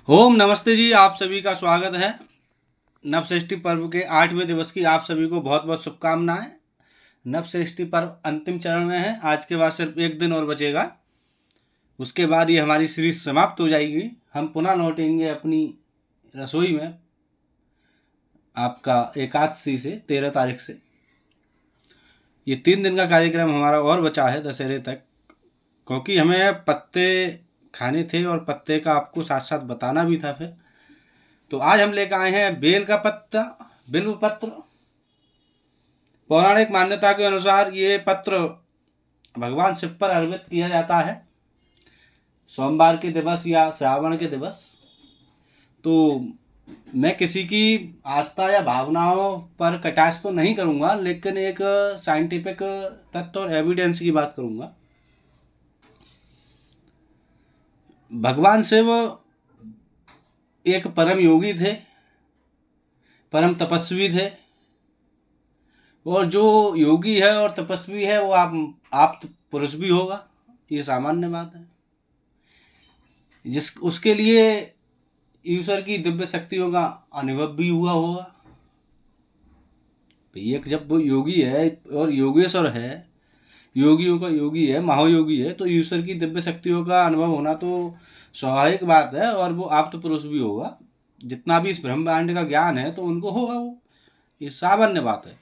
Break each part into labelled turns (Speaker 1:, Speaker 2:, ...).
Speaker 1: ओम नमस्ते जी, आप सभी का स्वागत है। नवषष्ठी पर्व के 8वें दिवस की आप सभी को बहुत बहुत शुभकामनाएं। नवषष्ठी पर्व अंतिम चरण में है। आज के बाद सिर्फ एक दिन और बचेगा, उसके बाद ये हमारी सीरीज समाप्त हो जाएगी। हम पुनः लौटेंगे अपनी रसोई में आपका एकादशी से 13 तारीख से। ये 3 दिन का कार्यक्रम हमारा और बचा है दशहरे तक, क्योंकि हमें पत्ते खाने थे और पत्ते का आपको साथ साथ बताना भी था। फिर तो आज हम लेकर आए हैं बेल का पत्ता, बिल्व पत्र। पौराणिक मान्यता के अनुसार ये पत्र भगवान शिव पर अर्पित किया जाता है सोमवार के दिवस या श्रावण के दिवस। तो मैं किसी की आस्था या भावनाओं पर कटाक्ष तो नहीं करूंगा, लेकिन एक साइंटिफिक तथ्य और एविडेंस की बात करूंगा। भगवान शिव एक परम योगी थे, परम तपस्वी थे। और जो योगी है और तपस्वी है वो आप तो पुरुष भी होगा, ये सामान्य बात है। जिस उसके लिए ईश्वर की दिव्य शक्तियों का अनुभव भी हुआ होगा। एक जब वो योगी है और योगेश्वर है, योगियों का योगी है, महायोगी है, तो ईश्वर की दिव्य शक्तियों का अनुभव होना तो स्वाभाविक बात है। और वो आप तो पुरुष भी होगा, जितना भी इस ब्रह्मांड का ज्ञान है तो उनको होगा वो, ये सामान्य बात है।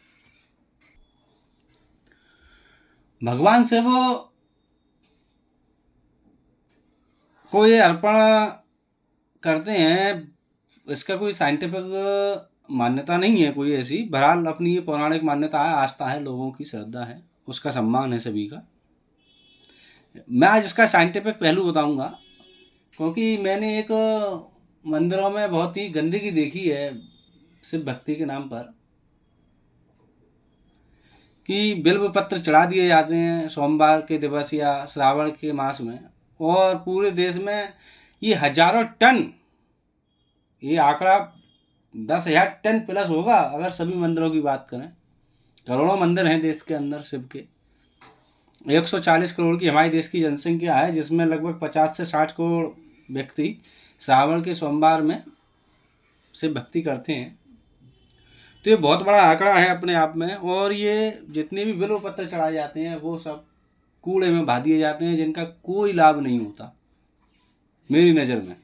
Speaker 1: भगवान से वो को ये अर्पण करते हैं, इसका कोई साइंटिफिक मान्यता नहीं है कोई ऐसी। बहरहाल अपनी ये पौराणिक मान्यता है, आस्था है, लोगों की श्रद्धा है, उसका सम्मान है सभी का। मैं आज इसका साइंटिफिक पहलू बताऊंगा, क्योंकि मैंने एक मंदिरों में बहुत ही गंदगी देखी है शिव भक्ति के नाम पर, कि बिल्व पत्र चढ़ा दिए जाते हैं सोमवार के दिवस या श्रावण के मास में, और पूरे देश में ये हजारों टन, ये आंकड़ा 10,000 टन प्लस होगा अगर सभी मंदिरों की बात करें। करोड़ों मंदिर हैं देश के अंदर शिव के। 140 करोड़ की हमारे देश की जनसंख्या है, जिसमें लगभग 50 से 60 करोड़ व्यक्ति श्रावण के सोमवार में शिव भक्ति करते हैं। तो ये बहुत बड़ा आंकड़ा है अपने आप में। और ये जितने भी बिल्व पत्र चढ़ाए जाते हैं वो सब कूड़े में बहा दिए जाते हैं, जिनका कोई लाभ नहीं होता मेरी नज़र में।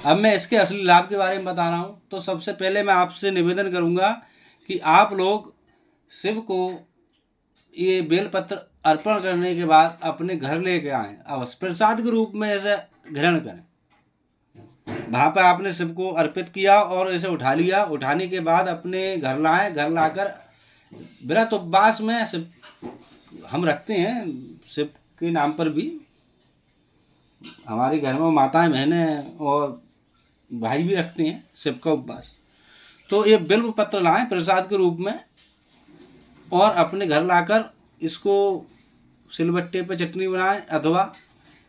Speaker 1: अब मैं इसके असली लाभ के बारे में बता रहा हूँ। तो सबसे पहले मैं आपसे निवेदन करूँगा कि आप लोग शिव को ये बेलपत्र अर्पण करने के बाद अपने घर लेके आएँ, अवश्य प्रसाद के रूप में ऐसे ग्रहण करें। वहाँ पर आपने शिव को अर्पित किया और इसे उठा लिया, उठाने के बाद अपने घर लाएं। घर लाकर व्रत उपवास में शिव हम रखते हैं, शिव के नाम पर भी हमारे घर में माताएं, बहनें और भाई भी रखते हैं शिव का उपवास। तो ये बिल्व पत्र लाएं प्रसाद के रूप में, और अपने घर लाकर इसको सिलबट्टे पे चटनी बनाएं अथवा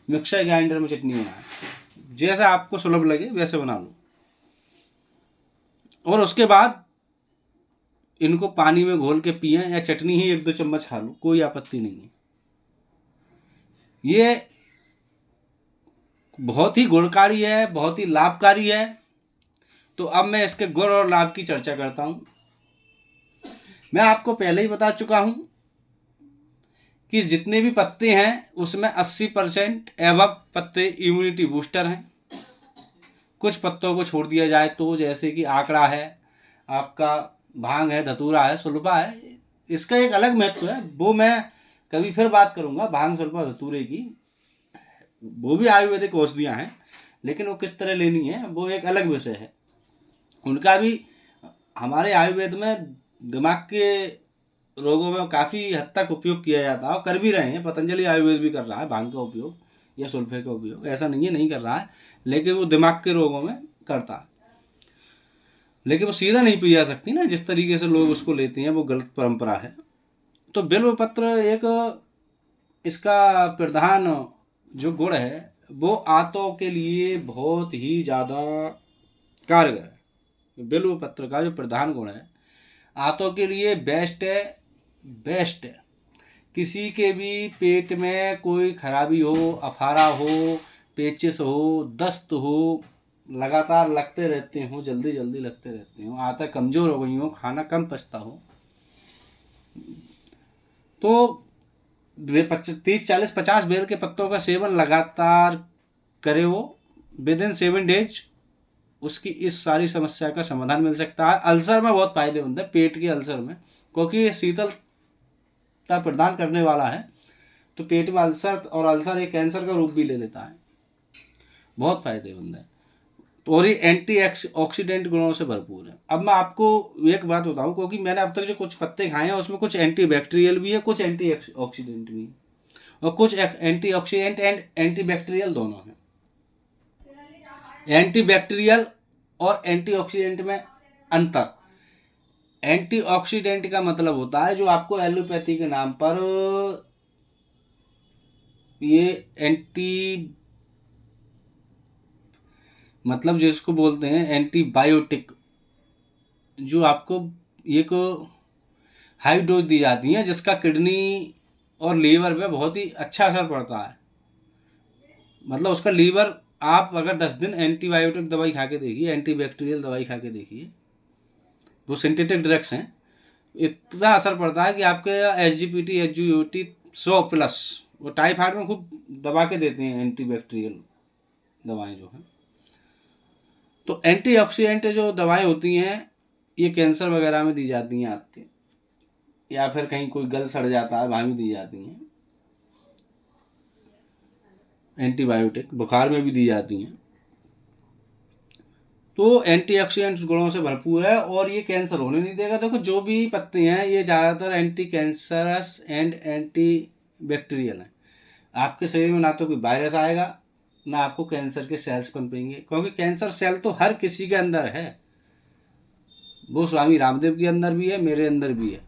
Speaker 1: मिक्सर ग्राइंडर में चटनी बनाएं, जैसा आपको सुलभ लगे वैसे बना लो। और उसके बाद इनको पानी में घोल के पिए, या चटनी ही 1-2 चम्मच खा लो, कोई आपत्ति नहीं है। ये बहुत ही गुणकारी है, बहुत ही लाभकारी है। तो अब मैं इसके गुण और लाभ की चर्चा करता हूं। मैं आपको पहले ही बता चुका हूं कि जितने भी पत्ते हैं उसमें 80% एवं पत्ते इम्यूनिटी बूस्टर हैं। कुछ पत्तों को छोड़ दिया जाए तो, जैसे कि आंकड़ा है, आपका भांग है, धतूरा है, सुल्फा है, इसका एक अलग महत्व है, वो मैं कभी फिर बात करूंगा। भांग, सुल्फा, धतूरे की वो भी आयुर्वेदिक औषधियाँ हैं, लेकिन वो किस तरह लेनी है वो एक अलग विषय है। उनका भी हमारे आयुर्वेद में दिमाग के रोगों में काफ़ी हद तक उपयोग किया जाता है, और कर भी रहे हैं। पतंजलि आयुर्वेद भी कर रहा है भांग का उपयोग या सुल्फे का उपयोग, ऐसा नहीं है नहीं कर रहा है, लेकिन वो दिमाग के रोगों में करता है। लेकिन वो सीधा नहीं पी जा सकती ना, जिस तरीके से लोग उसको लेते हैं वो गलत परंपरा है। तो बिल्व पत्र एक इसका प्रधान जो गुण है वो आंतों के लिए बहुत ही ज़्यादा कारगर है। बिल्व पत्र का जो प्रधान गुण है आंतों के लिए बेस्ट है, बेस्ट है। किसी के भी पेट में कोई खराबी हो, अफारा हो, पेचिस हो, दस्त हो, लगातार लगते रहते हो, जल्दी जल्दी लगते रहते हो, आंतें कमज़ोर हो गई हो, खाना कम पचता हो, तो 30-40-50 बेल के पत्तों का सेवन लगातार करे वो, विद इन 7 डेज उसकी इस सारी समस्या का समाधान मिल सकता है। अल्सर में बहुत फायदेमंद है, पेट के अल्सर में, क्योंकि ये शीतलता प्रदान करने वाला है। तो पेट में अल्सर, और अल्सर एक कैंसर का रूप भी ले लेता है, बहुत फायदेमंद है। तो और ये एंटी ऑक्सीडेंट गुणों से भरपूर है। अब मैं आपको एक बात बताऊं, क्योंकि मैंने अब तक जो कुछ पत्ते खाए हैं उसमें कुछ एंटी बैक्टीरियल भी है, कुछ एंटी ऑक्सीडेंट भी है, और कुछ anti oxidant and anti bacterial दोनों हैं। एंटी बैक्टीरियल और एंटीऑक्सीडेंट में अंतर। एंटीऑक्सीडेंट का मतलब होता है जो आपको एलोपैथी के नाम पर ये मतलब जिसको बोलते हैं एंटीबायोटिक, जो आपको एक हाई डोज दी जाती है, जिसका किडनी और लीवर पे बहुत ही अच्छा असर पड़ता है। मतलब उसका लीवर, आप अगर 10 दिन एंटीबायोटिक दवाई खा के देखिए, एंटीबैक्टीरियल दवाई खा के देखिए, वो सिंथेटिक ड्रग्स हैं, इतना असर पड़ता है कि आपके SGPT HGOT 100+, वो टाइफाइड में खूब दबा के देते हैं एंटीबैक्टीरियल दवाएं जो हैं। तो एंटीऑक्सीडेंट जो दवाएं होती हैं ये कैंसर वगैरह में दी जाती हैं आपके, या फिर कहीं कोई गल सड़ जाता है वहाँ भी दी जाती हैं। एंटीबायोटिक बुखार में भी दी जाती हैं। तो एंटीऑक्सीडेंट्स गुणों से भरपूर है और ये कैंसर होने नहीं देगा। देखो जो भी पत्ते हैं ये ज़्यादातर anti cancerous and anti bacterial हैं। आपके शरीर में ना तो कोई वायरस आएगा, ना आपको कैंसर के सेल्स पनपेंगे, क्योंकि कैंसर सेल तो हर किसी के अंदर है। वो स्वामी रामदेव के अंदर भी है, मेरे अंदर भी है,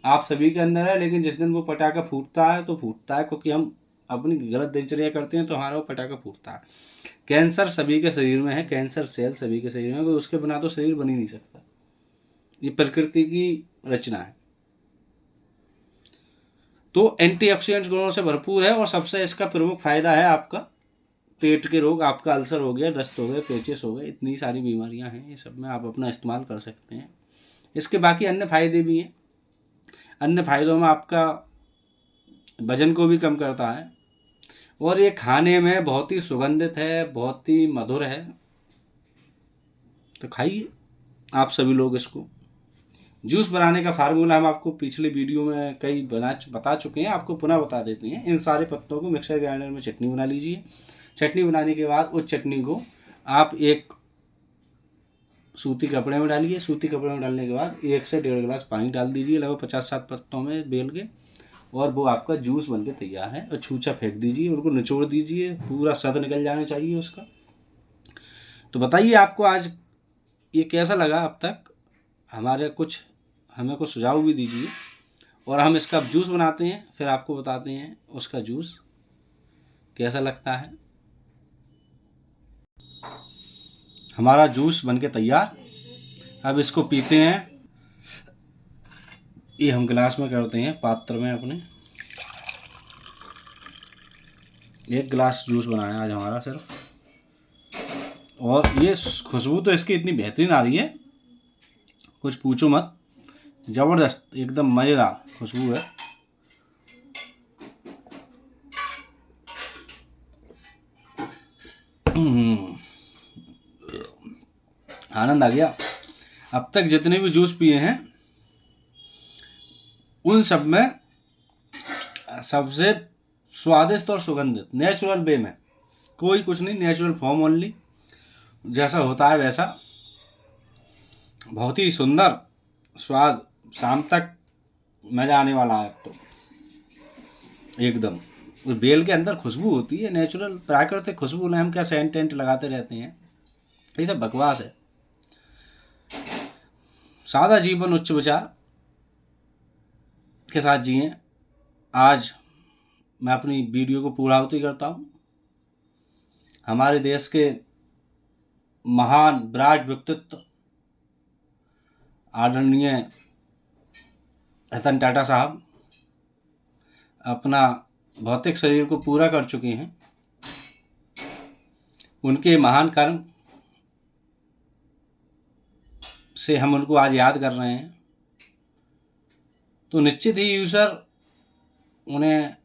Speaker 1: आप सभी के अंदर है। लेकिन जिस दिन वो पटाखा फूटता है तो फूटता है क्योंकि हम अपनी गलत दिनचर्या करते हैं, तो हमारा वो पटाखा फूटता है। कैंसर सभी के शरीर में है, कैंसर सेल सभी के शरीर में, कोई उसके बिना तो शरीर बन ही नहीं सकता। ये प्रकृति की रचना है। तो एंटीऑक्सीडेंट्स गुणों से भरपूर है और सबसे इसका प्रमुख फायदा है आपका पेट के रोग, आपका अल्सर हो गया, दस्त हो गए, पेचिस हो गए, इतनी सारी बीमारियां हैं, ये सब में आप अपना इस्तेमाल कर सकते हैं। इसके बाकी अन्य फायदे भी हैं। अन्य फायदों में आपका वजन को भी कम करता है, और ये खाने में बहुत ही सुगंधित है, बहुत ही मधुर है। तो खाइए आप सभी लोग इसको। जूस बनाने का फार्मूला हम आपको पिछले वीडियो में कई बता चुके हैं, आपको पुनः बता देते हैं। इन सारे पत्तों को मिक्सर ग्राइंडर में चटनी बना लीजिए। चटनी बनाने के बाद उस चटनी को आप एक सूती कपड़े में डालिए। सूती कपड़े में डालने के बाद 1 से 1.5 गिलास पानी डाल दीजिए, लगभग 50-60 पत्तों में बेल के, और वो आपका जूस बन के तैयार है। और छूछा फेंक दीजिए, उनको निचोड़ दीजिए, पूरा सद निकल जाना चाहिए उसका। तो बताइए आपको आज ये कैसा लगा अब तक। हमें कुछ सुझाव भी दीजिए, और हम इसका जूस बनाते हैं, फिर आपको बताते हैं उसका जूस कैसा लगता है। हमारा जूस बनके तैयार, अब इसको पीते हैं। ये हम गिलास में करते हैं, पात्र में अपने। 1 गिलास जूस बनाया आज हमारा सिर्फ, और ये खुशबू तो इसकी इतनी बेहतरीन आ रही है, कुछ पूछो मत। ज़बरदस्त, एकदम मज़ेदार खुशबू है। आनंद आ गया। अब तक जितने भी जूस पिए हैं उन सब में सबसे स्वादिष्ट और सुगंधित, नेचुरल वे में, कोई कुछ नहीं, नेचुरल फॉर्म ओनली, जैसा होता है वैसा, बहुत ही सुंदर स्वाद। शाम तक मजा आने वाला है अब तो एकदम। बेल के अंदर खुशबू होती है, नेचुरल प्राकृतिक खुशबू, ना हम क्या सेंट टेंट लगाते रहते हैं, ये सब बकवास है। सादा जीवन उच्च विचार के साथ जिए। आज मैं अपनी वीडियो को पूर्णाहुति करता हूँ। हमारे देश के महान विराट व्यक्तित्व आदरणीय रतन टाटा साहब अपना भौतिक शरीर को पूरा कर चुके हैं। उनके महान कर्म से हम उनको आज याद कर रहे हैं, तो निश्चित ही ईश्वर उन्हें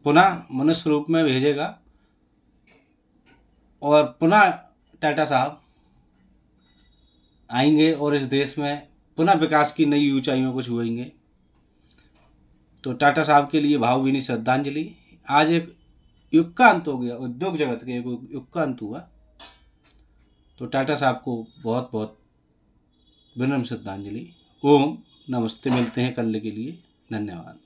Speaker 1: पुनः मनुष्य रूप में भेजेगा और पुनः टाटा साहब आएंगे और इस देश में पुनः विकास की नई ऊंचाइयों को छुएंगे। तो टाटा साहब के लिए भावभीनी श्रद्धांजलि। आज एक युग का अंत हो गया, उद्योग जगत के एक युग का अंत हुआ। तो टाटा साहब को बहुत बहुत विनम्र श्रद्धांजलि। ओम नमस्ते। मिलते हैं कल के लिए। धन्यवाद।